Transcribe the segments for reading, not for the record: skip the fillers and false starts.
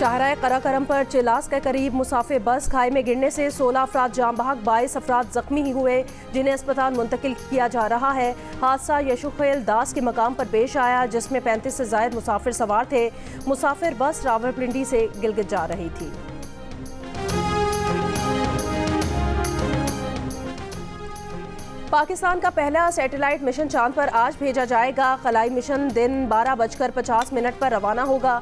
शाहराह कराकरम पर चिलास के करीब मुसाफिर बस खाई में गिरने से 16 अफराद जाम बहक, 22 अफराद जख्मी हुए जिन्हें अस्पताल मुंतकिल किया जा रहा है। हादसा यशुखेल दास के मकाम पर पेश आया जिसमें 35 से ज़ायद मुसाफिर सवार थे। मुसाफिर बस रावलपिंडी से गिलगित जा रही थी। पाकिस्तान का पहला सैटेलाइट मिशन चांद पर आज भेजा जाएगा। खलाई मिशन दिन 12:50 पर रवाना होगा।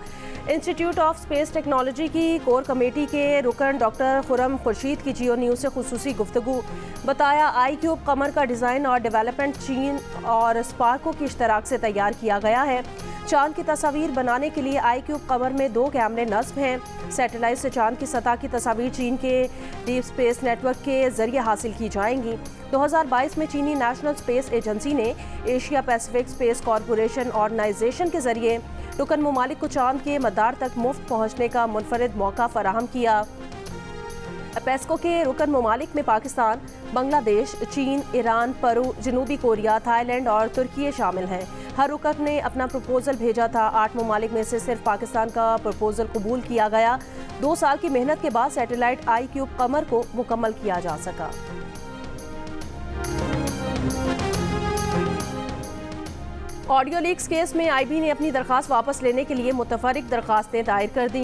इंस्टीट्यूट ऑफ स्पेस टेक्नोलॉजी की कोर कमेटी के रुकन डॉक्टर खुरम खुर्शीद की जियो न्यूज़ से खुसूसी गुफ्तगू। बताया iCube कमर का डिज़ाइन और डेवलपमेंट चीन और स्पार्को की इश्तराक से तैयार किया गया है। चांद की तस्वीर बनाने के लिए iCube कमर में 2 कैमरे नस्ब हैं। सैटेलाइट से चांद की सतह की तस्वीर चीन के डीप स्पेस नेटवर्क के जरिए हासिल की जाएंगी। 2022 में चीनी नेशनल स्पेस एजेंसी ने Asia Pacific space corporation organisation के जरिए रुकन ममालिक को चांद के मदार तक मुफ्त पहुंचने का मुनफरिद मौका फराहम किया। पेस्को के रुकन ममालिक में पाकिस्तान, बांग्लादेश, चीन, ईरान, पेरू, जनूबी कोरिया, थाईलैंड और तुर्की शामिल हैं। हर रुकन ने अपना प्रपोजल भेजा था। 8 ममालिक में से सिर्फ पाकिस्तान का प्रपोजल कबूल किया गया। 2 साल की मेहनत के बाद सैटेलाइट iCube कमर को मुकम्मल किया जा सका। ऑडियो लीक्स केस में IB ने अपनी दरख्वास्त वापस लेने के लिए मुतफर्रिक दरख्वास्तें दायर कर दी।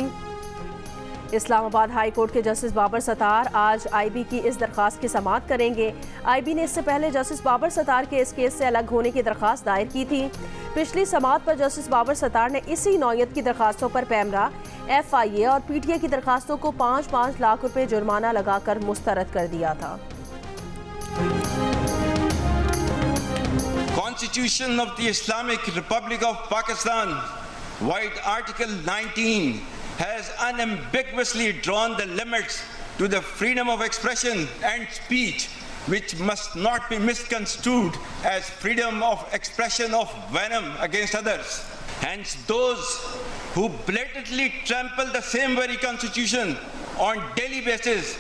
इस्लामाबाद हाई कोर्ट के जस्टिस बाबर सत्तार आज IB की इस दरख्वास्त की समाअत करेंगे। IB ने इससे पहले जस्टिस बाबर सत्तार के इस केस से अलग होने की दरख्वास्त दायर की थी। पिछली समाअत पर जस्टिस बाबर सत्तार ने इसी नौयत की दरख्वास्तों पर पैमरा, FIA और PTA की दरख्वास्तों को 5-5 लाख रुपए जुर्माना लगाकर मुस्तरद कर दिया था। Constitution of the Islamic Republic of Pakistan, White Article 19, has unambiguously drawn the limits to the freedom of expression and speech, which must not be misconstrued as freedom of expression of venom against others. Hence, those who blatantly trample the same very Constitution on daily basis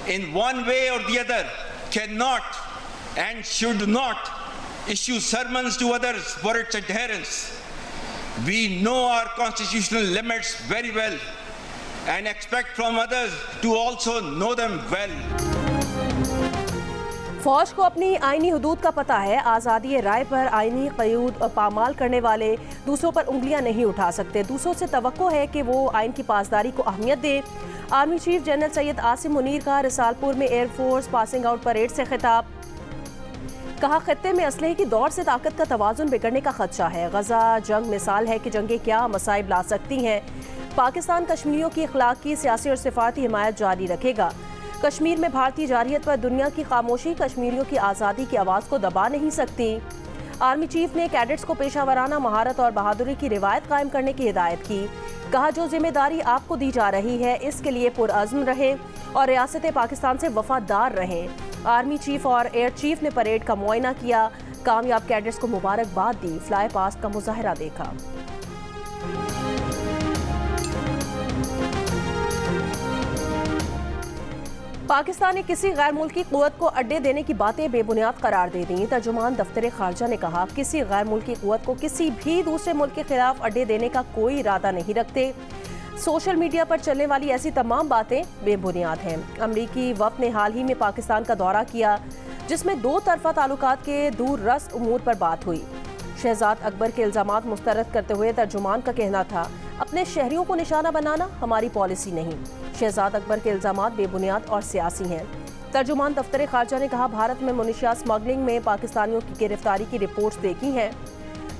in one way or the other cannot and should not issue sermons to others for its adherence. We know our constitutional limits very well and expect from others to also know them well. फौज को अपनी आईनी हदूद का पता है। आज़ादी राय पर आईनी क़यूद पामाल करने वाले दूसरों पर उंगलियां नहीं उठा सकते। दूसरों से तवक्को है कि वो आइन की पासदारी को अहमियत दें। Army chief general Syed Asim Munir का रिसालपुर में एयरफोर्स पासिंग आउट परेड से खिताब। कहा, खत्ते में असलहे की दौड़ से ताकत का तवाज़ुन बिगड़ने का खदशा है। गजा जंग मिसाल है कि जंगें क्या मसाइब ला सकती हैं। पाकिस्तान कश्मीरियों की अखलाकी, सियासी और सिफारती हिमायत जारी रखेगा। कश्मीर में भारतीय जारहियत पर दुनिया की खामोशी कश्मीरियों की आज़ादी की आवाज़ को दबा नहीं सकती। आर्मी चीफ ने कैडेट्स को पेशावराना महारत और बहादुरी की रिवायत कायम करने की हिदायत की। कहा, जो जिम्मेदारी आपको दी जा रही है इसके लिए पुरअज़्म रहें और रियासत पाकिस्तान से वफादार रहें। आर्मी चीफ और एयर चीफ ने परेड का मुआयना किया। कामयाब कैडेट्स को मुबारकबाद दी। फ्लाई पास्ट का मुजाहरा देखा। पाकिस्तान ने किसी गैर मुल्की क़ुव्वत को अड्डे देने की बातें बेबुनियाद करार दे दी। तर्जुमान दफ्तर खारजा ने कहा, किसी गैर मुल्की क़ुव्वत को किसी भी दूसरे मुल्क के खिलाफ अड्डे देने का कोई इरादा नहीं रखते। सोशल मीडिया पर चलने वाली ऐसी तमाम बातें बेबुनियाद हैं। अमरीकी वफ़द ने हाल ही में पाकिस्तान का दौरा किया जिसमें 2 तरफ़ा ताल्लुकात के दूर रस उमूर पर बात हुई। शहजाद अकबर के इल्ज़ामात मुस्तरद करते हुए तर्जुमान का कहना था, अपने शहरियों को निशाना बनाना हमारी पॉलिसी नहीं। शहजाद अकबर के इल्ज़ामात बेबुनियाद और सियासी हैं। तर्जुमान दफ्तर खारजा ने कहा, भारत में मुनशियात स्मगलिंग में पाकिस्तानियों की गिरफ्तारी की रिपोर्ट्स देखी हैं।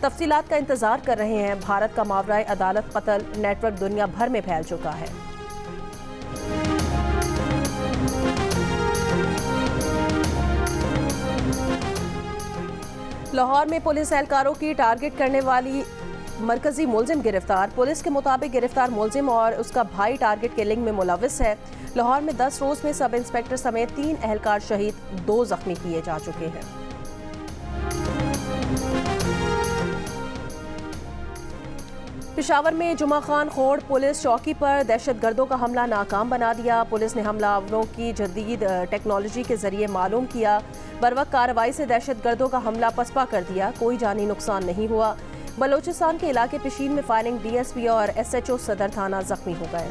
तफसीलात का इंतजार कर रहे हैं। भारत का मावराए अदालत कत्ल नेटवर्क दुनिया भर में फैल चुका है। लाहौर में पुलिस एहलकारों की टारगेट करने वाली मरकजी मुलजिम गिरफ्तार। पुलिस के मुताबिक गिरफ्तार मुलजिम और उसका भाई टारगेट किलिंग में मुलविस है। लाहौर में 10 रोज में सब इंस्पेक्टर समेत 3 एहलकार शहीद, 2 जख्मी किए जा चुके हैं। पेशावर में जुमा खान खोड़ पुलिस चौकी पर दहशतगर्दों का हमला नाकाम बना दिया। पुलिस ने हमलावरों की जदीद टेक्नोलॉजी के जरिए मालूम किया। बरवक्त कार्रवाई से दहशतगर्दों का हमला पसपा कर दिया। कोई जानी नुकसान नहीं हुआ। बलोचिस्तान के इलाके पिशीन में फायरिंग, DSP और SHO सदर थाना जख्मी हो गए।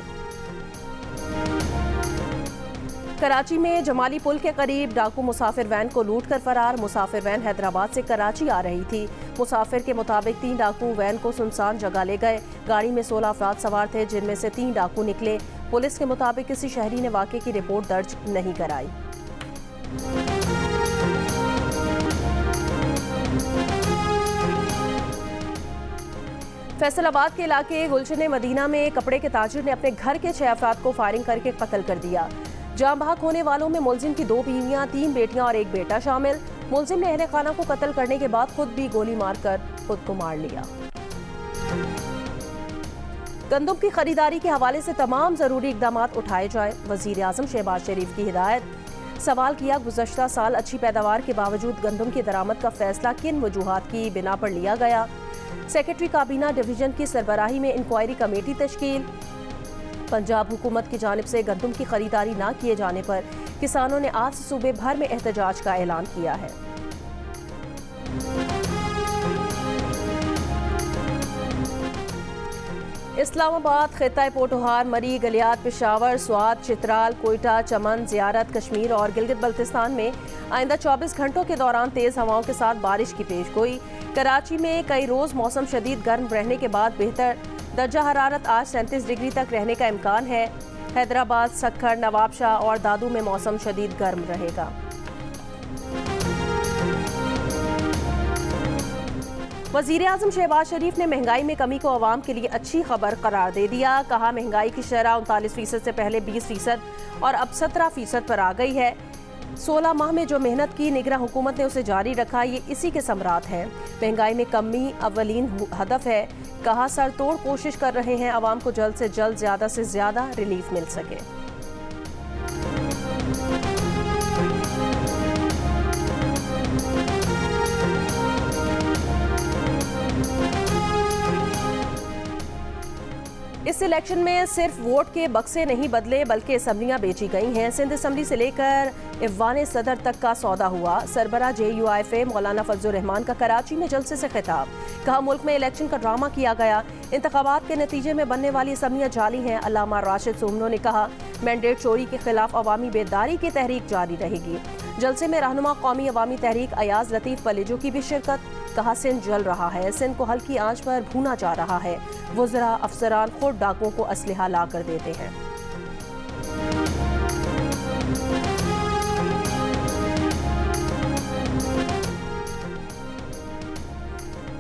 कराची में जमाली पुल के करीब डाकू मुसाफिर वैन को लूट कर फरार। मुसाफिर वैन हैदराबाद से कराची आ रही थी। मुसाफिर के मुताबिक 3 डाकू वैन को सुनसान जगह ले गए। गाड़ी में 16 अफराद सवार थे, जिनमें से 3 डाकू निकले। पुलिस के मुताबिक किसी शहरी ने वाक़े की रिपोर्ट दर्ज नहीं कराई। फैसलाबाद के इलाके गुलशन मदीना में कपड़े के ताजिर ने अपने घर के 6 अफराद को फायरिंग करके कत्ल कर दिया। जान बहक होने वालों में मुलजिम की 2 बीवियां, 3 बेटियां और 1 बेटा शामिल। मुलजिम ने अहले खाना को कत्ल करने के बाद खुद भी गोली मारकर खुद को मार लिया। गंदम की खरीदारी के हवाले से तमाम जरूरी इकदाम उठाए जाएं, वजीर आजम शहबाज शरीफ की हिदायत। सवाल किया, गुज़श्ता साल अच्छी पैदावार के बावजूद गंदम की दरामद का फैसला किन वजूहात की बिना पर लिया गया। सेक्रेटरी काबीना डिवीजन की सरबराही में इंक्वायरी कमेटी तश्कील। पंजाब हुकूमत की जानिब से गंदम की खरीदारी न किए जाने पर किसानों ने आज सूबे भर में एहतजाज का ऐलान किया है। इस्लामाबाद, खित्ता पोटोहार, मरी, गलियात, पेशावर, स्वात, चित्राल, कोयटा, चमन, ज़ियारत, कश्मीर और गिलगित बल्तिस्तान में आइंदा 24 घंटों के दौरान तेज़ हवाओं के साथ बारिश की पेशगोई। कराची में कई रोज़ मौसम शदीद गर्म रहने के बाद बेहतर दर्जा हरारत आज 37 डिग्री तक रहने का इम्कान है। हैदराबाद, सक्खर, नवाबशाह और दादू में मौसम शदीद गर्म रहेगा। वज़ीर आज़म शहबाज शरीफ ने महंगाई में कमी को अवाम के लिए अच्छी खबर करार दे दिया। कहा, महंगाई की शरह 39% से पहले 20% और अब 17% पर आ गई है। 16 माह में जो मेहनत की निगरान हुकूमत ने उसे जारी रखा, ये इसी के समरात हैं। महंगाई में कमी अव्वलीन हदफ है। कहा, सरतोड़ कोशिश कर रहे हैं अवाम को जल्द से जल्द ज़्यादा से ज़्यादा रिलीफ मिल सके। इस इलेक्शन में सिर्फ वोट के बक्से नहीं बदले बल्कि असम्बलियां बेची गई हैं। सिंध असम्बली से लेकर इवान सदर तक का सौदा हुआ। सरबरा JUIFA मौलाना फजलुर रहमान का कराची में जलसे से खिताब। कहा, मुल्क में इलेक्शन का ड्रामा किया गया। इंतखाबात के नतीजे में बनने वाली असम्बलियां जाली हैं। अल्लामा राशिद सुमनो ने कहा, मैंडेट चोरी के खिलाफ अवामी बेदारी की तहरीक जारी रहेगी। जलसे में रहनुमा कौमी अवामी तहरीक अयाज लतीफ़ पलेजो की भी शिरकत। कहा, सिंध जल रहा है, सिंध को हल्की आंच पर भूना जा रहा है। वज़रा अफसरान खुद डाकुओं को असलहा ला कर देते हैं।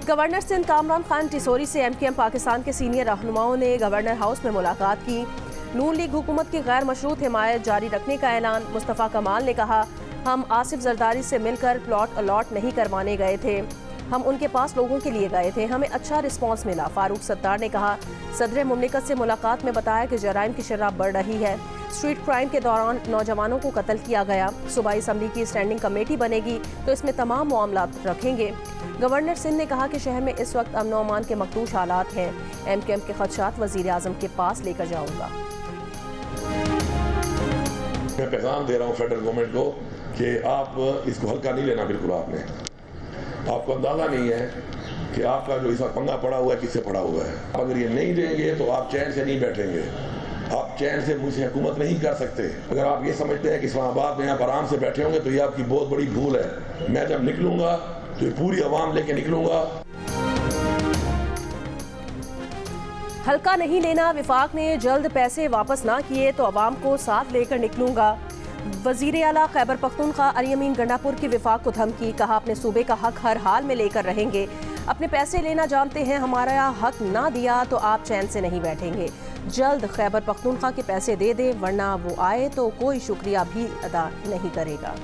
गवर्नर सिंध कामरान खान टिसोरी से MKM पाकिस्तान के सीनियर रहनुमाओं ने गवर्नर हाउस में मुलाकात की। नून लीग हुकूमत की गैर मशरूत हिमायत जारी रखने का ऐलान। मुस्तफ़ा कमाल ने कहा, हम आसिफ जरदारी से मिलकर प्लॉट अलॉट नहीं करवाने गए थे, हम उनके पास लोगों के लिए गए थे, हमें अच्छा रिस्पांस मिला। फारूक सत्तार ने कहा, सदर मुमलिकत से मुलाकात में बताया कि जराइम की शरह बढ़ रही है। स्ट्रीट क्राइम के दौरान नौजवानों को कत्ल किया गया। सूबाई असम्बली की स्टैंडिंग कमेटी बनेगी तो इसमें तमाम मामला रखेंगे। गवर्नर सिंध ने कहा कि शहर में इस वक्त अमन व अमान के मखदूश हालात हैं। MKM के खदशात वज़ीर आज़म के पास लेकर जाऊँगा। मैं पैगाम दे रहा हूँ फेडरल गवर्नमेंट को कि आप इसको हल्का नहीं लेना। बिल्कुल आपको अंदाज़ा नहीं है कि आपका जो इस वक्त पंगा पड़ा हुआ है किससे पड़ा हुआ है। अगर ये नहीं देंगे तो आप चैन से नहीं बैठेंगे, आप चैन से मुझसे हुकूमत नहीं कर सकते। अगर आप ये समझते हैं कि इस्लामाबाद में आप आराम से बैठे होंगे तो ये आपकी बहुत बड़ी भूल है। मैं जब निकलूंगा तो ये पूरी आवाम लेके निकलूंगा। हल्का नहीं लेना। विफाक ने जल्द पैसे वापस ना किए तो अवाम को साथ लेकर निकलूंगा। वजीर आला खैबर पख्तूनख्वा अली अमीन गंडापुर की विफाक को धमकी। कहा, अपने सूबे का हक हर हाल में लेकर रहेंगे। अपने पैसे लेना जानते हैं, हमारा हक ना दिया तो आप चैन से नहीं बैठेंगे। जल्द खैबर पख्तूनख्वा के पैसे दे दे, वरना वो आए तो कोई शुक्रिया भी अदा नहीं करेगा।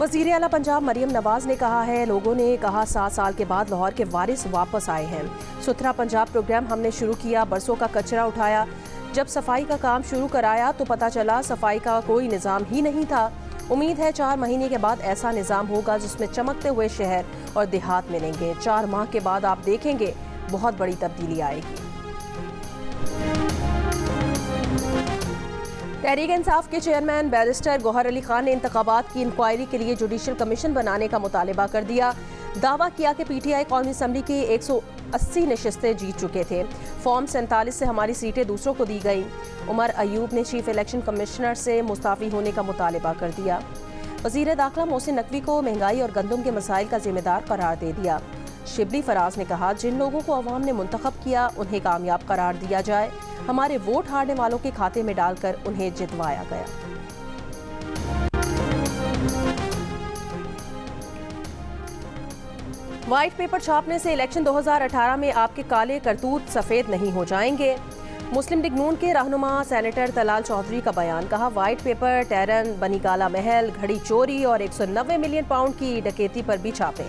वज़ीर आला पंजाब मरियम नवाज ने कहा है, लोगों ने कहा 7 साल के बाद लाहौर के वारिस वापस आए हैं। सुथरा पंजाब प्रोग्राम हमने शुरू किया, बरसों का कचरा उठाया। जब सफाई का काम शुरू कराया तो पता चला सफाई का कोई निज़ाम ही नहीं था। उम्मीद है 4 महीने के बाद ऐसा निज़ाम होगा जिसमें चमकते हुए शहर और देहात मिलेंगे। 4 माह के बाद आप देखेंगे बहुत बड़ी तब्दीली आएगी। तहरीक इंसाफ के चेयरमैन बैरिस्टर गौहर अली खान ने इंतखाबात की इंक्वायरी के लिए जुडिशल कमीशन बनाने का मुतालबा कर दिया। दावा किया कि PTI कौमी असम्बली की 80 नशिस्तें जीत चुके थे। फॉर्म 47 से हमारी सीटें दूसरों को दी गई। उमर अयूब ने चीफ इलेक्शन कमिश्नर से मुस्ताफ़ी होने का मुतालबा कर दिया। वज़ीर दाखिला मोहसिन नकवी को महंगाई और गंदम के मसाइल का जिम्मेदार करार दे दिया। शिबली फराज ने कहा, जिन लोगों को अवाम ने मुंतखब किया उन्हें कामयाब करार दिया जाए। हमारे वोट हारने वालों के खाते में डालकर उन्हें जितवाया गया। व्हाइट पेपर छापने से इलेक्शन 2018 में आपके काले करतूत सफ़ेद नहीं हो जाएंगे। मुस्लिम लीग नून के रहनुमा सेनेटर तलाल चौधरी का बयान। कहा, व्हाइट पेपर टैरन, बनी काला महल, घड़ी चोरी और 190 मिलियन पाउंड की डकैती पर भी छापे।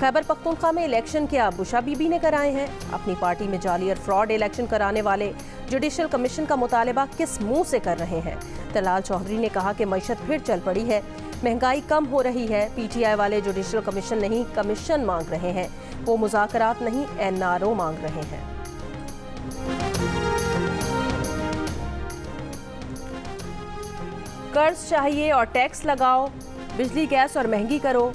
खैबर पख्तूनख्वा में इलेक्शन क्या बुशा बीबी ने कराए हैं? अपनी पार्टी में जाली और फ्रॉड इलेक्शन कराने वाले जुडिशल कमीशन का मुतालबा किस मुंह से कर रहे हैं? तलाल चौधरी ने कहा कि मईशत फिर चल पड़ी है, महंगाई कम हो रही है। पीटीआई वाले जुडिशल कमीशन नहीं, कमीशन मांग रहे हैं। वो मुज़ाकरात नहीं, एनआरओ मांग रहे हैं। कर्ज चाहिए और टैक्स लगाओ, बिजली गैस और महंगी करो,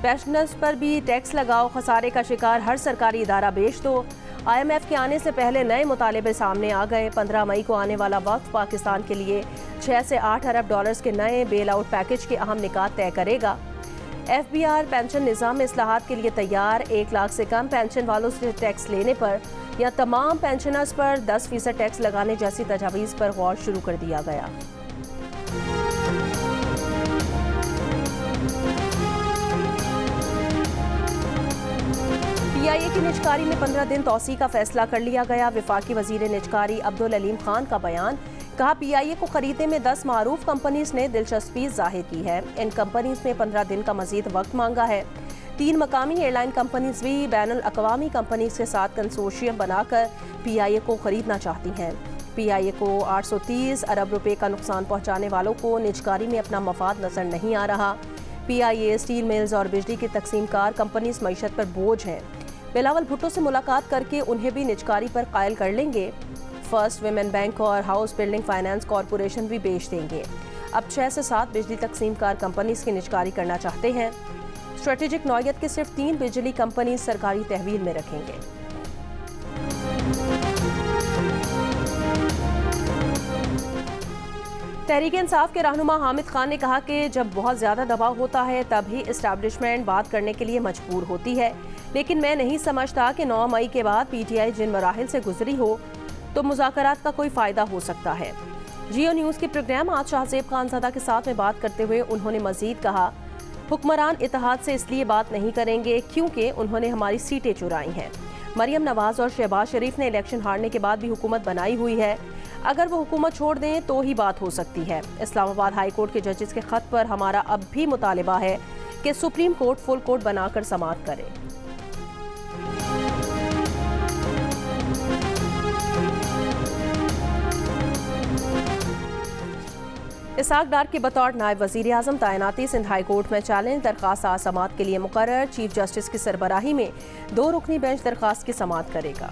पेंशनर्स पर भी टैक्स लगाओ, खसारे का शिकार हर सरकारी इदारा बेच दो। IMF के आने से पहले नए मुतालबे सामने आ गए। 15 मई को आने वाला वक्त पाकिस्तान के लिए 6 से 8 अरब डॉलर्स के नए बेल आउट पैकेज के अहम निकात तय करेगा। FBR पेंशन निज़ाम में इस्लाहात के लिए तैयार। 1 लाख से कम पेंशन वालों से टैक्स लेने पर या तमाम पेंशनर्स पर 10% टैक्स लगाने जैसी तजावीज़ पर गौर शुरू कर दिया गया। PIA की निजकारी में 15 दिन तौसी का फैसला कर लिया गया। वफाकी वजीर निजकारी अब्दुल अलीम खान का बयान। कहा, PIA को खरीदने में 10 मारूफ कंपनीज ने दिलचस्पी जाहिर की है। इन कंपनीज ने 15 दिन का मजीद वक्त मांगा है। 3 मकामी एयरलाइन कंपनीज भी बैनुल अक़वामी कंपनीज के साथ कंसोर्शियम बनाकर PIA को खरीदना चाहती हैं। PIA को 830 अरब रुपए का नुकसान पहुंचाने वालों को निजकारी में अपना मफाद नजर नहीं आ रहा। PIA, स्टील मिल्स और बिजली की तकसीमकार कंपनीज मईशत पर बोझ हैं। बिलावल भुट्टो से मुलाकात करके उन्हें भी निजकारी पर कायल कर लेंगे। फर्स्ट विमेन बैंक और हाउस बिल्डिंग फाइनेंस कॉरपोरेशन भी बेच देंगे। अब 6 से 7 बिजली तकसीमकार कंपनीज की निजकारी करना चाहते हैं। स्ट्रेटेजिक नौयत के सिर्फ 3 बिजली कंपनी सरकारी तहवील में रखेंगे। तहरीक इंसाफ के रहनुमा हामिद खान ने कहा कि जब बहुत ज़्यादा दबाव होता है तभी इस्टेब्लिशमेंट बात करने के लिए मजबूर होती है, लेकिन मैं नहीं समझता कि 9 मई के बाद PTI जिन मराहिल से गुजरी हो तो मुज़ाकरात का कोई फ़ायदा हो सकता है। जियो न्यूज़ के प्रोग्राम आज शाहजेब खानज़ादा के साथ में बात करते हुए उन्होंने मज़ीद कहा, हुक्मरान इत्तेहाद से इसलिए बात नहीं करेंगे क्योंकि उन्होंने हमारी सीटें चुराई हैं। मरियम नवाज और शहबाज शरीफ ने इलेक्शन हारने के बाद भी हुकूमत बनाई हुई है। अगर वो हुकूमत छोड़ दें तो ही बात हो सकती है। इस्लामाबाद हाई कोर्ट के जजेस के खत पर हमारा अब भी मुतालिबा है कि सुप्रीम कोर्ट फुल कोर्ट बनाकर समाअत करे। इसाक डार के बतौर नायब वज़ीर आज़म तैनाती सिंध हाई कोर्ट में चैलेंज। दरख्वास्त आज समाअत के लिए मुकर्रर। चीफ जस्टिस की सरबराही में 2 रुकनी बेंच दरख्वास्त की समाअत करेगा।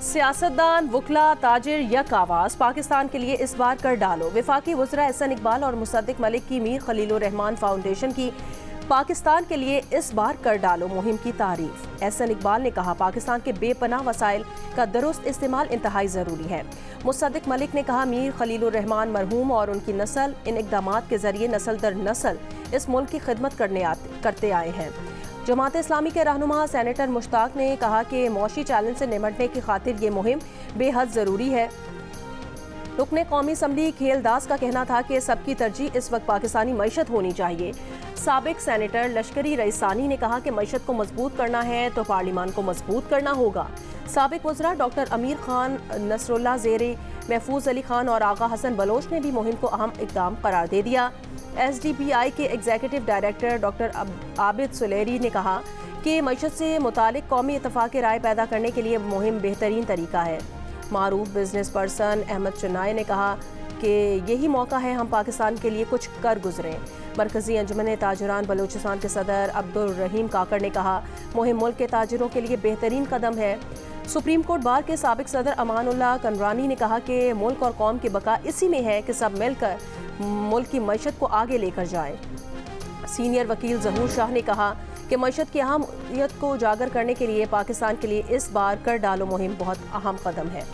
सियासतदान, वकला, ताजिर यक आवाज़ पाकिस्तान के लिए इस बार कर डालो। वफाकी वज़रा एहसन इकबाल और मुसद्दिक मलिक की मीर खलीलुर रहमान फाउंडेशन की पाकिस्तान के लिए इस बार कर डालो मुहिम की तारीफ। एहसन इकबाल ने कहा, पाकिस्तान के बेपनाह वसाइल का दुरुस्त इस्तेमाल इंतहाई ज़रूरी है। मुसद्दिक मलिक ने कहा, मीर खलीलुर रहमान मरहूम और उनकी नस्ल इन इक़दामात के ज़रिए नस्ल दर नस्ल इस मुल्क की खिदमत करते आए हैं। जमात इस्लामी के रहनुमा सेनेटर मुश्ताक ने कहा कि मौशी चैलेंज से निमटने की खातिर ये मुहिम बेहद ज़रूरी है। रुकने कौमी असम्बली खेलदास का कहना था कि सबकी तरजीह इस वक्त पाकिस्तानी मईशत होनी चाहिए। साबिक सेनेटर लश्करी रईसानी ने कहा कि मईशत को मजबूत करना है तो पार्लिमान को मजबूत करना होगा। साबिक वज़रा डॉक्टर अमीर खान, नसरुल्लाह ज़ेरे, महफूज अली खान और आगा हसन बलोच ने भी मुहिम को अहम इक़दाम करार दे दिया। SDPI के एग्जीक्यूटिव डायरेक्टर डॉक्टर आबिद सुलेरी ने कहा कि मईशत से मुतालिक कौमी इत्तफाक़ राय पैदा करने के लिए मुहिम बेहतरीन तरीका है। मारूफ बिजनेस पर्सन अहमद चुनाई ने कहा कि यही मौका है हम पाकिस्तान के लिए कुछ कर गुजरें। मरकज़ी अंजुमन ताजिरान बलूचिस्तान के सदर अब्दुल रहीम काकर ने कहा, मुहिम मुल्क के ताजिरों के लिए बेहतरीन कदम है। सुप्रीम कोर्ट बार के साबिक सदर अमानुल्लाह कनरानी ने कहा कि मुल्क और कौम की बका इसी में है कि सब मिलकर मुल्क की मईशत को आगे लेकर जाएं। सीनियर वकील ज़हूर शाह ने कहा कि मईशत की अहमियत को उजागर करने के लिए पाकिस्तान के लिए इस बार कर डालो मुहिम बहुत अहम कदम है।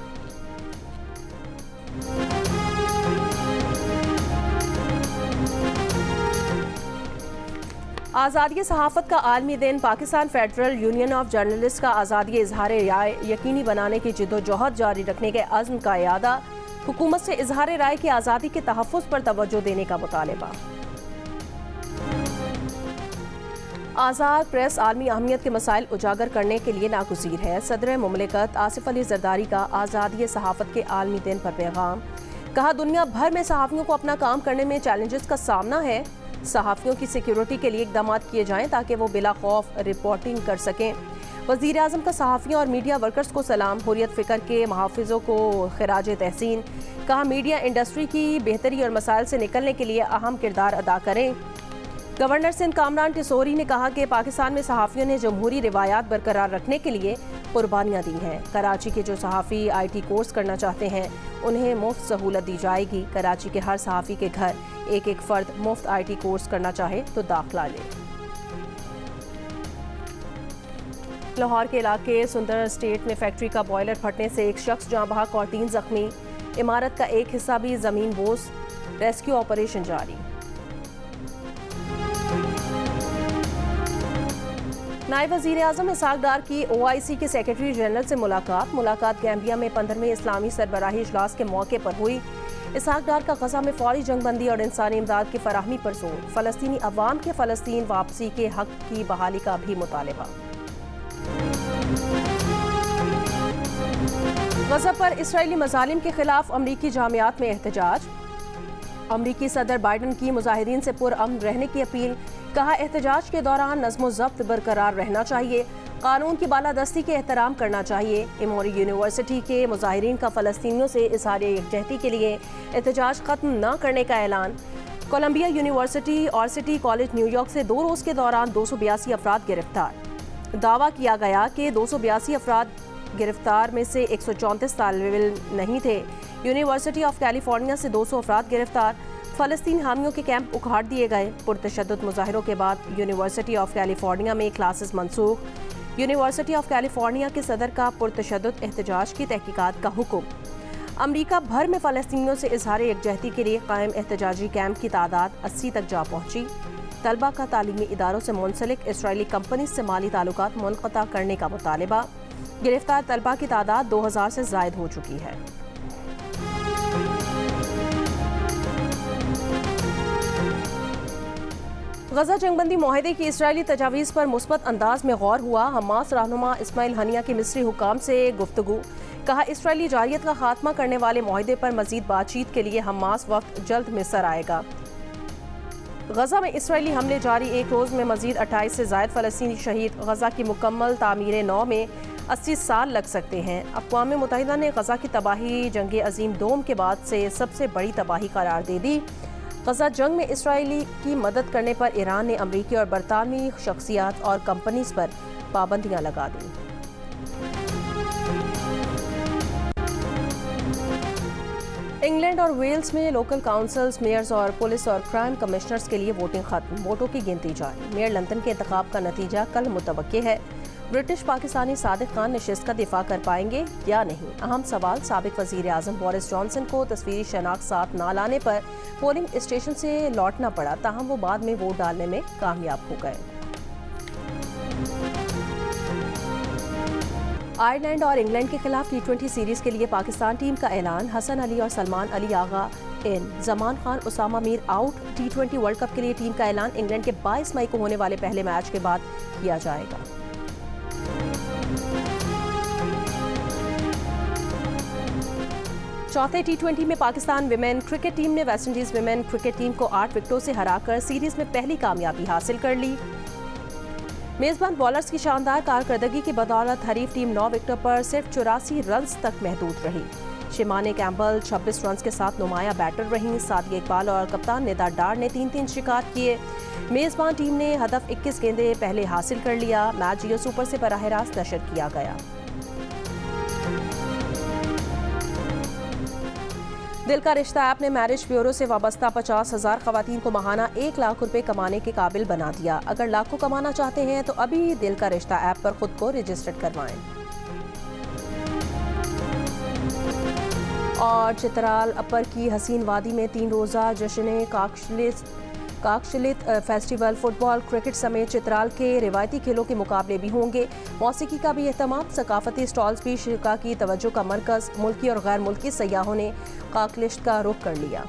आज़ादी सहाफ़त का आलमी दिन Pakistan federal union of journalist का आज़ादी इजहार राय यकीनी बनाने की जिद्दोजहद जारी रखने के अज़्म का इयादा। हुकूमत से इजहार राय की आज़ादी के तहफ़्फ़ुज़ पर तवज्जो देने का मुतालबा। आज़ाद प्रेस आलमी अहमियत के मसाइल उजागर करने के लिए नागुज़ीर है। सदर मुमलिकत आसिफ अली जरदारी का आज़ादी सहाफ़त के आलमी दिन पर पैगाम। कहा, दुनिया भर में सहाफ़ियों को अपना काम करने में चैलेंजेस का सामना है। सहाफ़ियों की सिक्योरिटी के लिए इक़दाम किए जाएँ ताकि वो बिला खौफ रिपोर्टिंग कर सकें। वज़ीर आज़म का सहाफ़ियों और मीडिया वर्कर्स को सलाम। हुर्रियत फ़िक्र के मुहाफ़िज़ों को ख़िराज तहसीन। कहा, मीडिया इंडस्ट्री की बेहतरी और मसाइल से निकलने के लिए अहम किरदार अदा करें। गवर्नर सिंध कामरान टिसोरी ने कहा कि पाकिस्तान में सहाफ़ियों ने जमहूरी रिवायात बरकरार रखने के लिए कुर्बानियाँ दी हैं। कराची के जो सहाफ़ी IT कोर्स करना चाहते हैं उन्हें मुफ्त सहूलत दी जाएगी। कराची के हर सहाफ़ी के घर एक एक फ़र्द मुफ्त IT कोर्स करना चाहे तो दाखिला ले। लाहौर के इलाके सुंदर स्टेट में फैक्ट्री का बॉयलर फटने से एक शख्स जाँ बहक और 3 जख्मी। इमारत का एक हिस्सा भी ज़मीन बोस। रेस्क्यू ऑपरेशन जारी। नायब वज़ीर आज़म इसहाक डार की OIC के सेक्रेटरी जनरल से मुलाकात गैम्बिया में 15वें इस्लामी सरबराही इजलास के मौके पर हुई। इसहाक डार का गज़ा में फौरी जंगबंदी और इंसानी इमदाद की फराहमी पर जोर। फ़लस्तीनी अवाम के फ़लस्तीन वापसी के हक की बहाली का भी मुतालबा। गज़ा पर इसराइली मज़ालिम के खिलाफ अमरीकी जामियात में एहतजाज। अमरीकी सदर बाइडन की मुजाहिदीन से पुरअमन रहने की अपील। कहा, एहतजाज के दौरान नज़्म ज़ब्त बरकरार रहना चाहिए। कानून की बालादस्ती के एहतराम करना चाहिए। एमोरी यूनिवर्सिटी के मुजाहिरीन का फ़लस्तीनियों से इज़हार यकजहती के लिए एहतजाज ख़त्म न करने का ऐलान। कोलंबिया यूनिवर्सिटी और सिटी कॉलेज न्यूयॉर्क से 2 रोज़ के दौरान 282 अफराद गिरफ्तार। दावा किया गया कि 282 अफराद गिरफ्तार में से 134 तालिब इल्म नहीं थे। यूनिवर्सिटी ऑफ कैलिफोर्निया से 200 अफराद गिरफ्तार। फ़लस्तीन हामियों के कैंप उखाड़ दिए गए। पुरतशद्दुद मुजाहिरों के बाद यूनिवर्सिटी ऑफ कैलिफोर्निया में classes Mansukh. University of California के सदर का पुरतशद्दुद एहतजाज की तहकीकात का हुक्म। अमरीका भर में फ़लस्तीनियों से इजहार यकजहती के लिए कायम एहतजाजी कैंप की तादाद 80 तक जा पहुंची। तलबा का तालीमी इदारों से मुंसलिक इसराइली कंपनी से माली ताल्लुकात मुनक़ता करने का मुतालबा। गिरफ्तार तलबा की तादाद 2000 से ज़ायद हो चुकी है। गज़ा जंगबंदी मुआहदे की इसराइली तजावीज़ पर मुस्बत अंदाज में गौर हुआ। हमास रहनुमा इस्माइल हनिया की मिस्री हुकाम से गुफ्तगू। कहा, इसराइली जारियत का खात्मा करने वाले मुआहदे पर मजीद बातचीत के लिए हमास वक्त जल्द मिस्र आएगा। गज़ा में इसराइली हमले जारी। एक रोज़ में मजीद 28 से ज़ायद फ़लस्तीनी शहीद। गज़ा की मुकम्मल तामीर नौ में 80 साल लग सकते हैं। अक़वाम मुत्तहिदा ने गज़ा की तबाही जंग अज़ीम दोम के बाद से सबसे बड़ी तबाही करार दे दी। गज़ा जंग में इसराइली की मदद करने पर ईरान ने अमरीकी और बरतानवी शख्सियात और कंपनीज पर पाबंदियां लगा दी। इंग्लैंड और वेल्स में लोकल काउंसिल्स, मेयर्स और पुलिस और क्राइम कमिश्नर्स के लिए वोटिंग खत्म। वोटों की गिनती जारी। मेयर लंदन के इंतखाब का नतीजा कल मुतवक्के है। ब्रिटिश पाकिस्तानी सादिक खान नशिस्त का दिफा कर पाएंगे या नहीं, अहम सवाल। साबिक वज़ीर आज़म बोरिस जॉनसन को तस्वीरी शनाख्त साथ ना लाने पर पोलिंग स्टेशन से लौटना पड़ा, ताहम वो बाद में वोट डालने में कामयाब हो गए। आयरलैंड और इंग्लैंड के खिलाफ T20 सीरीज के लिए पाकिस्तान टीम का ऐलान। हसन अली और Salman Ali Agha in. Zaman Khan, Usama Mir out. T20 world cup के लिए टीम का ऐलान इंग्लैंड के 22 मई को होने वाले पहले मैच के बाद किया जाएगा। चौथे T20 में पाकिस्तान विमेन क्रिकेट टीम ने वेस्टइंडीज विमेन क्रिकेट टीम को 8 विकेटों से हराकर सीरीज में पहली कामयाबी हासिल कर ली। मेजबान बॉलर्स की शानदार कारकर्दगी की बदौलत हरीफ टीम 9 विकेटों पर सिर्फ 84 रन्स तक महदूद रही। शिमाने कैम्बल 26 रन्स के साथ नुमाया बैटर रहीं। सादिया इकबाल और कप्तान निदा डार ने 3-3 शिकार किए। मेजबान टीम ने हदफ 21 गेंदें पहले हासिल कर लिया। मैच जियो सुपर से बराह रास्त नशर किया गया। दिल का रिश्ता ऐप ने मैरिज ब्यूरो से वाबस्ता 50,000 खवातीन को माहाना 1 लाख रुपए कमाने के काबिल बना दिया। अगर लाखों कमाना चाहते हैं तो अभी दिल का रिश्ता ऐप पर खुद को रजिस्टर्ड करवाएं। और चित्राल अपर की हसीन वादी में 3 रोज़ा जश्न काकशलित फेस्टिवल, फुटबॉल, क्रिकेट समेत चित्राल के रिवायती खेलों के मुकाबले भी होंगे। मौसीकी का भी एहतमाम, सकाफती स्टॉल्स भी शिरका की तवज्जो का मरकज़। मुल्की और गैर मुल्की सयाहों ने काकलिश्त का रुख कर लिया।